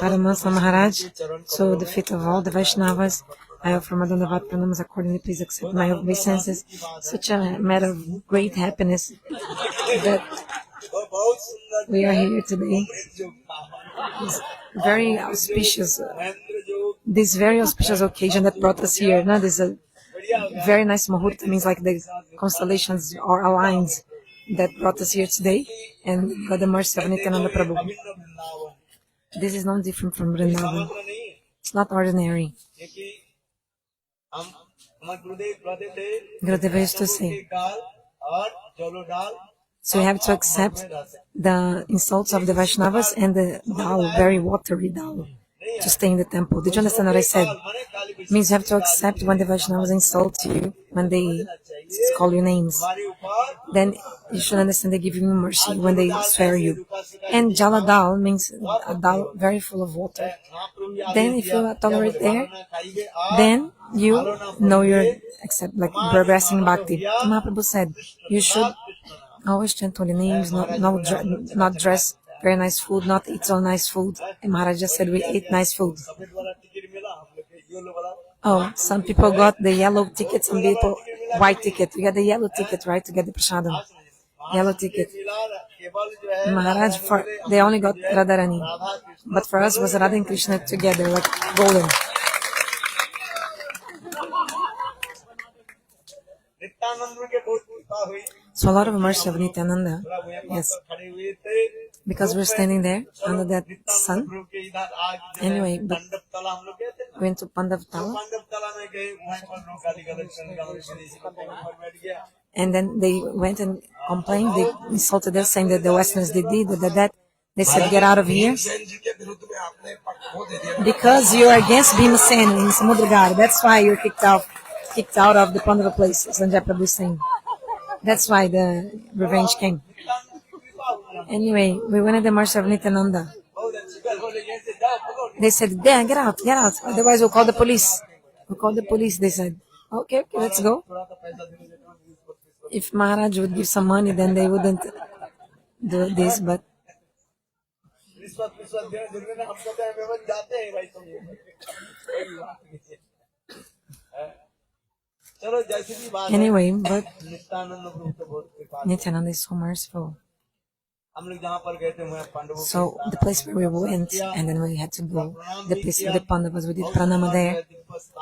Paramahansa Maharaj, so the feet of all the Vaishnavas, I offer Madhanavat Pranamas accordingly, please accept my obeisances. Such a matter of great happiness that we are here today. This very auspicious, this very auspicious occasion that brought us here. No, this is a very nice muhurta, means like the constellations are aligned that brought us here today, and got the mercy of Nityananda Prabhu. This is not different from Vrindavan. It's not ordinary. Gurudeva used to say, so you have to accept the insults of the Vaishnavas and the dal, very watery dal, to stay in the temple. Did you understand what I said? It means you have to accept when the Vaishnavas insult you, when they call you names. Then you should understand they give you mercy when they swear you. And jala dal means a dal very full of water. Then if you tolerate there, then you know you're progressing in bhakti. Mahaprabhu said, you should always chant holy names, not dress very nice food, not eat so nice food. And Maharaj just said we ate nice food. Oh, some people got the yellow ticket, some people white ticket. You got the yellow ticket, right, to get the prasadam. Yellow ticket. Maharaj, they only got Radharani. But for us, was Radha and Krishna together, like golden. So a lot of mercy of Nityananda, yes, because we're standing there under that sun. Anyway, but we went to Pandav Tala, and then they went and complained. They insulted us, saying that the Westerners did that. They said, get out of here, because you're against Bhimasen in Samudragara. That's why you're kicked out of the Pandava place, Sanjay Prabhu is saying. That's why the revenge came. Anyway, we went at the mercy of Nityananda. They said, yeah, get out. Otherwise, we'll call the police. They said, okay, let's go. If Maharaj would give some money, then they wouldn't do this, but anyway, but Nityananda is so merciful. So the place where we went, and then we had to go, the place of the Pandavas, we did pranama there.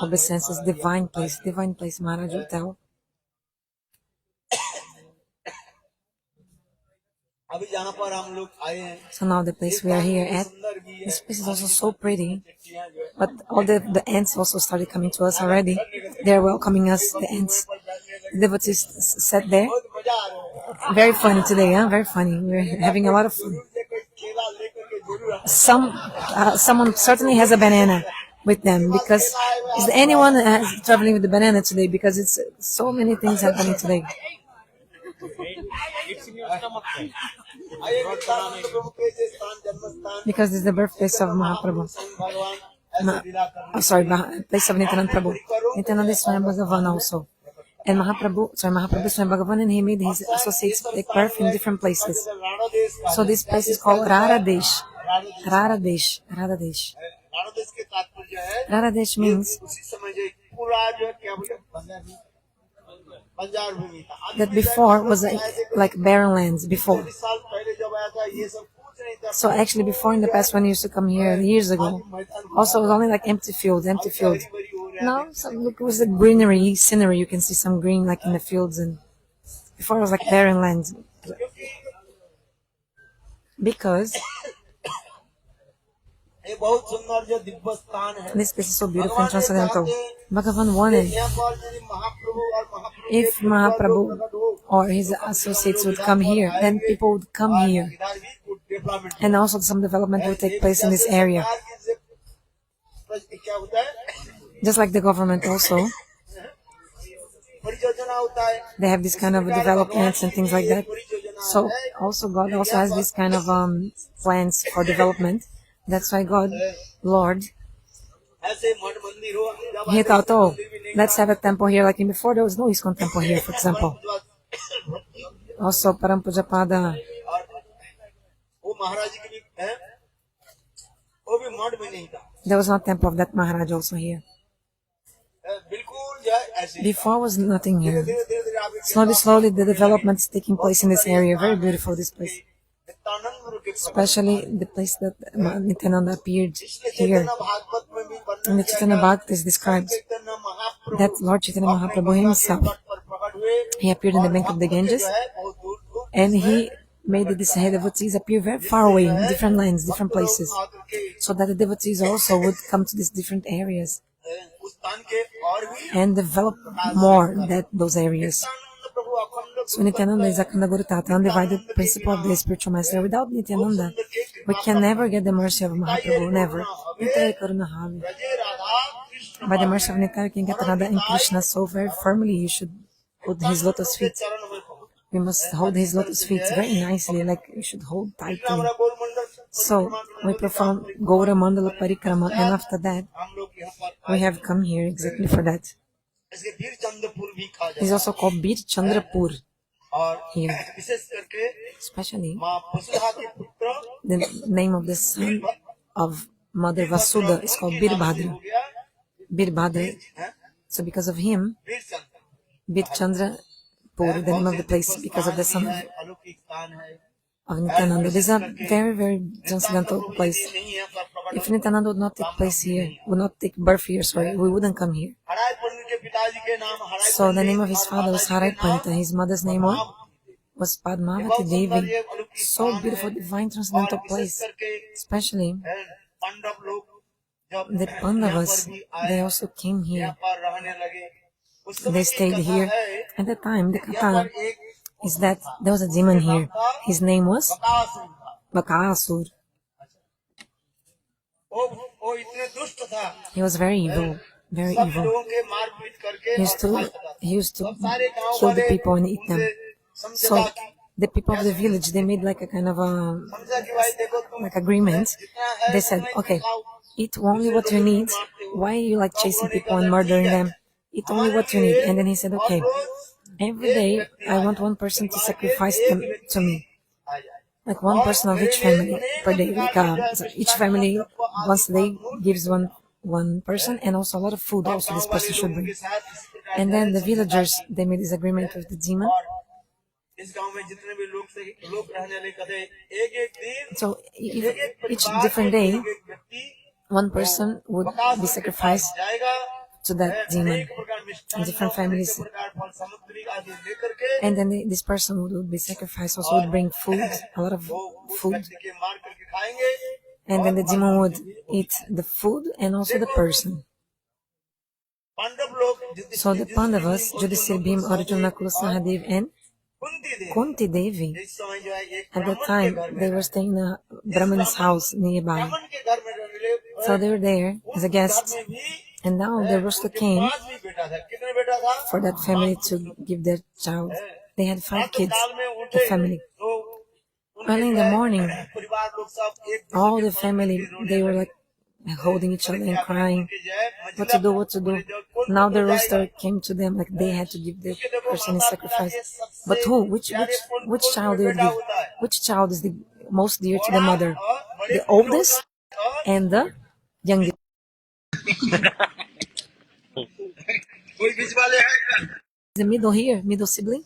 Obeisances, divine place, Maharaj will tell. So now the place we are here at, this place is also so pretty, but all the ants also started coming to us already. They're welcoming us, the ants. The devotees sat there. Very funny today, huh? Very funny. We're having a lot of fun. Someone certainly has a banana with them, because is there anyone traveling with the banana today? Because it's so many things happening today. Because it's the birthplace of Mahaprabhu. Place of Nityananda Prabhu. Nityananda is Swayam Bhagavan also. And Mahaprabhu is Swayam Bhagavan, and he made his associates take birth in different places. So this place is called Radhadesh. Radhadesh means that before was like barren lands before. So actually before, in the past, when you used to come here years ago, also it was only like empty field. Now look, it was a greenery scenery. You can see some green like in the fields, and before it was like barren lands. Because this place is so beautiful and transcendental. Bhagavan wanted, if Mahaprabhu or his associates would come here, then people would come here. And also some development will take place in this area. Just like the government also. They have this kind of developments and things like that. So also God also has this kind of plans for development. That's why God, Lord, He thought, oh, let's have a temple here. Like in before, there was no ISKCON temple here, for example. Also, Param Pujapada There was no temple of that Maharaj also here. Before was nothing here. Slowly, slowly, the development is taking place in this area. Very beautiful, this place. Especially the place that Nityananda appeared here. And the Chaitanya Bhagavad is described that Lord Chaitanya Mahaprabhu himself, he appeared in the bank of the Ganges, and he made the devotees appear very far away, in different lands, different places, so that the devotees also would come to these different areas and develop more those areas. So Nityananda is Akhanda Guru Tata, undivided principle of the spiritual master. Without Nityananda, we can never get the mercy of Mahaprabhu, never. By the mercy of Nitya, you can get Radha and Krishna so very firmly. You should hold his lotus feet. We must hold his lotus feet very nicely, like we should hold tightly. So we perform Gaura Mandala Parikrama, and after that, we have come here exactly for that. It's also called Bir Chandrapur here. Especially the name of the son of Mother Vasudha is called Birbhadra. Birbhadra. So because of him, Bir Chandrapur, the name of the place, because of the son of Nityananda. This is a very, very transcendental place. If Nityananda would not take place here, would not take birth here, sorry, we wouldn't come here. So the name of his father was Harai Pandita. His mother's name was Padmavati Devi. So beautiful, divine, transcendental place. Especially the Pandavas, they also came here. They stayed here. At the time, the Katha is that there was a demon here. His name was Bakasur. He was very evil, very evil. He used to kill the people and eat them. So the people of the village, they made like a kind of like agreement. They said, okay, eat only what you need. Why are you like chasing people and murdering them? Eat only what you need. And then he said, okay, every day I want one person to sacrifice them to me. Like one person of each family per day. Like, so each family once a day gives one person, and also a lot of food also this person should bring. And then the villagers, they made this agreement with the demon. So each different day, one person would be sacrificed to that demon in different families. And then this person would be sacrificed, also would bring food, a lot of food. And then the demon would eat the food and also the person. So the Pandavas, Yudhishthira, Bhima, Arjuna, Nakula, Sahadev, and Kunti Devi, at that time, they were staying in a Brahman's house nearby. So they were there as a guest. And now the rooster came for that family to give their child. They had 5 kids, the family. Early in the morning, all the family, they were like holding each other and crying. What to do, what to do. Now the rooster came to them like they had to give the person in sacrifice. But who? Which child they would give? Which child is the most dear to the mother? The oldest and the youngest. The middle here, middle sibling.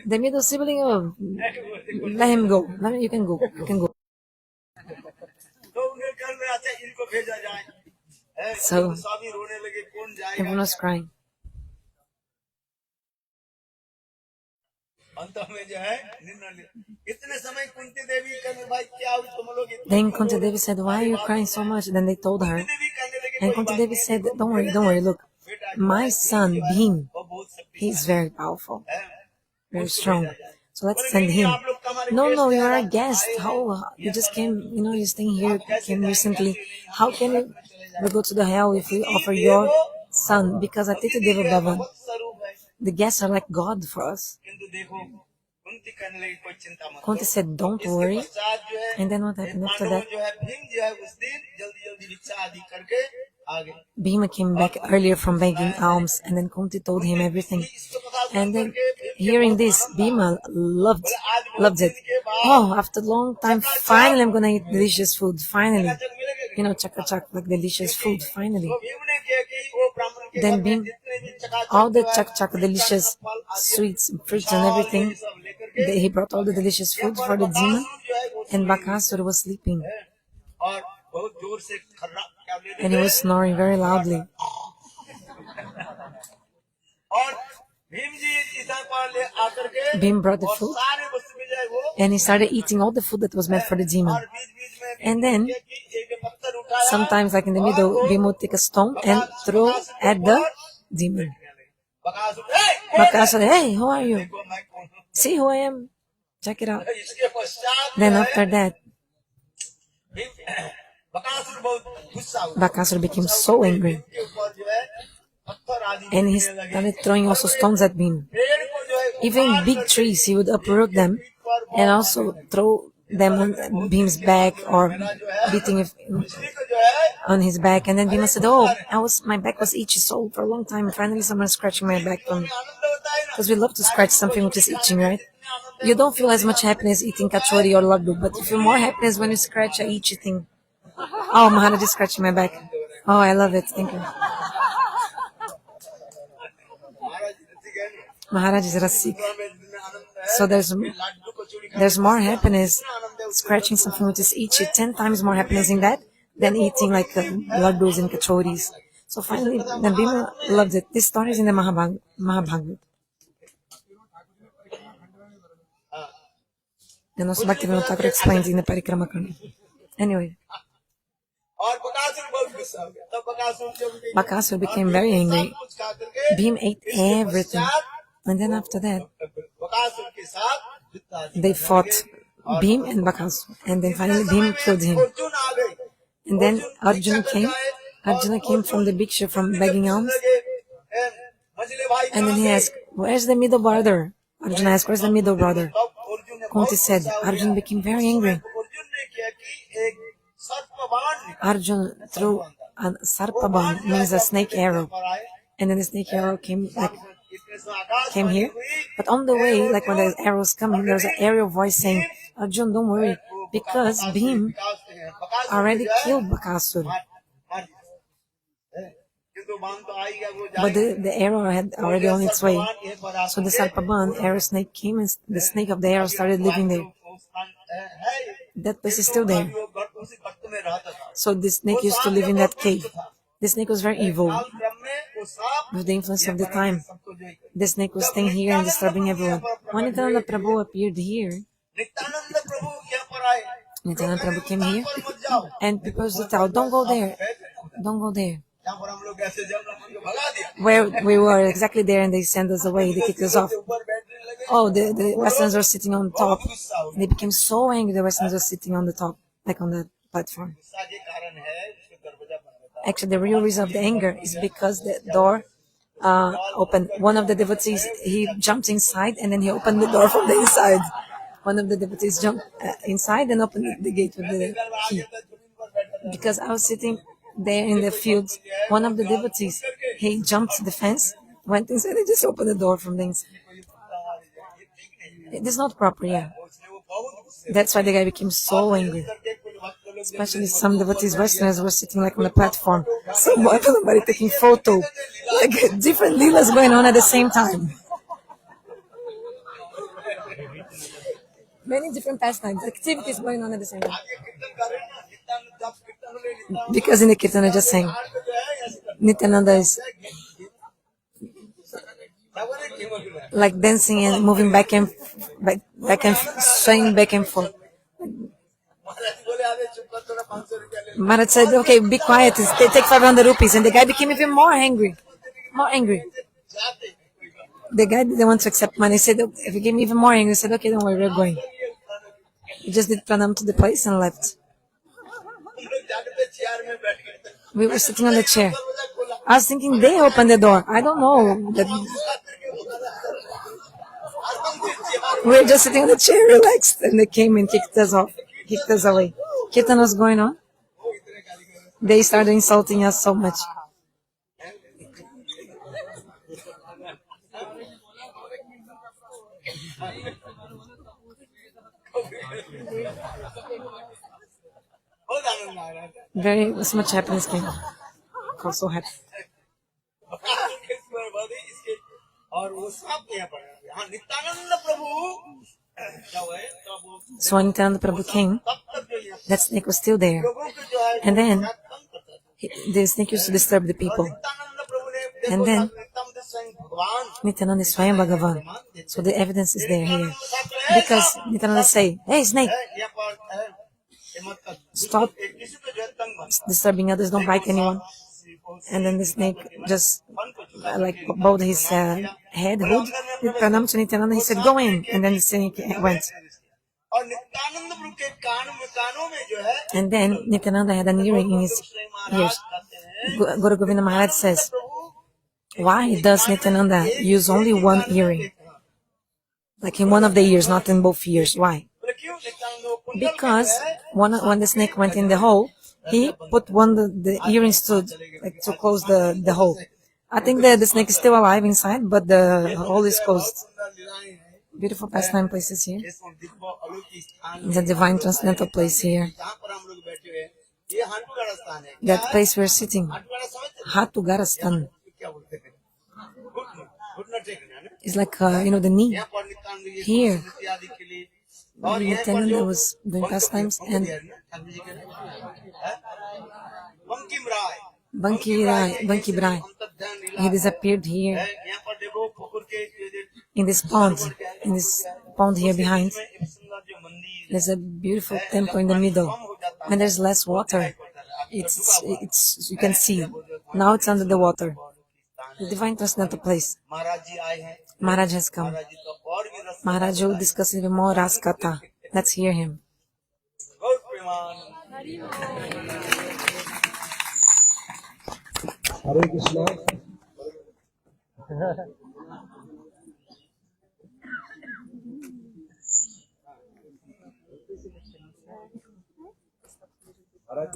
The middle sibling, oh, let him go. You can go. You can go. So everyone was crying. Then Kunti Devi said, why are you crying so much? Then they told her. And Kunti Devi said, don't worry, look. My son, Bhim, he's very powerful, very strong. So let's send him. No, you are a guest. How? You just came, you're staying here, came recently. How can you go to the hell if we offer your son? Because Atiti Deva Bhavan, the guests are like God for us. Kunti said, don't worry. And then what happened after that? Bhima came back earlier from begging alms, and then Kunti told him everything. And then, hearing this, Bhima loved it. Oh, after a long time, finally I'm gonna eat delicious food. Finally, chak like delicious food. Finally. Then Bhim, all the chak delicious sweets, fruits, and everything. He brought all the delicious food for the demon, and Bakasura was sleeping, and he was snoring very loudly. Bhim brought the food, and he started eating all the food that was meant for the demon. And then, sometimes, like in the middle, Bhim would take a stone and throw at the demon. Bakasura, hey, who are you? See who I am? Check it out. Then after that, Bakasura became so angry, and he started throwing also stones at Bhim. Even big trees, he would uproot them and also throw them on Bhim's back or beating on his back. And then Bhima said, "Oh, my back was itchy so for a long time. Finally, someone scratching my back from." Because we love to scratch something which is itching, right? You don't feel as much happiness eating kachori or laddu, but you feel more happiness when you scratch a itchy thing. Oh, Maharaj is scratching my back. Oh, I love it. Thank you. Maharaj is Rasik. So there's more happiness scratching something which is itchy, 10 times more happiness in that than eating like laddus and kachoris. So finally, then Bhima loved it. This story is in the Mahabharata. And also Bhaktivinoda Thakur explains in the Parikramakana. Anyway, Bakasura became very angry. Bhim ate everything. And then after that, they fought, Bhim and Bakasura. And then finally Bhim killed him. And then Arjuna came. Arjuna came from the bhiksha, from begging alms. And then he asked, "Where's the middle brother?" Arjuna asked, "Where's the middle brother?" Kunti said, Arjuna became very angry. Arjuna threw a sarpaban, means a snake arrow. And then the snake arrow came here. But on the way, like when the arrows coming, there was an aerial voice saying, "Arjuna, don't worry, because Bhim already killed Bakasura." But the arrow had already on its way. So the Sarpaban, arrow snake came, and the snake of the arrow started living there. That place is still there. So the snake used to live in that cave. The snake was very evil. With the influence of the time, the snake was staying here and disturbing everyone. When Nityananda Prabhu appeared here, Nityananda Prabhu came here, and people used to tell, "Don't go there, don't go there." Where we were exactly there, and they sent us away, they kicked us off. Oh, the Westerners were sitting on top. They became so angry, the Westerners were sitting on the top, like on the platform. Actually, the real reason of the anger is because the door opened. One of the devotees, he jumped inside, and then he opened the door from the inside. One of the devotees jumped inside and opened the gate with the key. Because I was sitting there in the field, one of the devotees, he jumped the fence, went inside, and just opened the door from the inside. It is not proper, yeah. That's why the guy became so angry. Especially some devotees, Westerners, were sitting like on the platform. Somebody taking photo. Like different leelas going on at the same time. Many different pastimes, activities going on at the same time. Because in the Kirtan I just sang, Nityananda is like dancing and moving back and swaying back and forth. Maharaj said, "Okay, be quiet, take 500 rupees." And the guy became even more angry. The guy didn't want to accept money. He said, if he became even more angry, he said, "Okay, don't worry, we're going." He just did pranam to the place and left. We were sitting on the chair. I was thinking they opened the door. I don't know. We were just sitting on the chair, relaxed, and they came and kicked us away. Kirtan was going on. They started insulting us so much. Very so much happiness came. I was so happy. So when Nityananda Prabhu came, that snake was still there. And then the snake used to disturb the people. And then Nityananda is Swayam Bhagavan. So the evidence is there here. Because Nityananda say, hey snake, stop disturbing others, don't bite anyone. And then the snake just like bowed his head, hood, did pranam to Nityananda. He said, go in. And then the snake went. And then Nityananda had an earring in his ears. Guru Govinda Maharaj says, why does Nityananda use only one earring? Like in one of the ears, not in both ears. Why? Because when the snake went in the hole, he put the earring stood like to close the hole. I think that the snake is still alive inside, but the hole is closed. Beautiful pastime places here. It's a divine transcendental place here. That place we're sitting, Hatugarastan. It's like, the knee. Here, Nityananda was doing pastimes and Banki Brai, he disappeared here in this pond here behind. There's a beautiful temple in the middle. When there's less water, it's you can see. Now it's under the water. The divine transcendental place. Maharaj has come. Maharaj will discuss even more Ras Katha. Let's hear him. Hare Krishna. Maharaj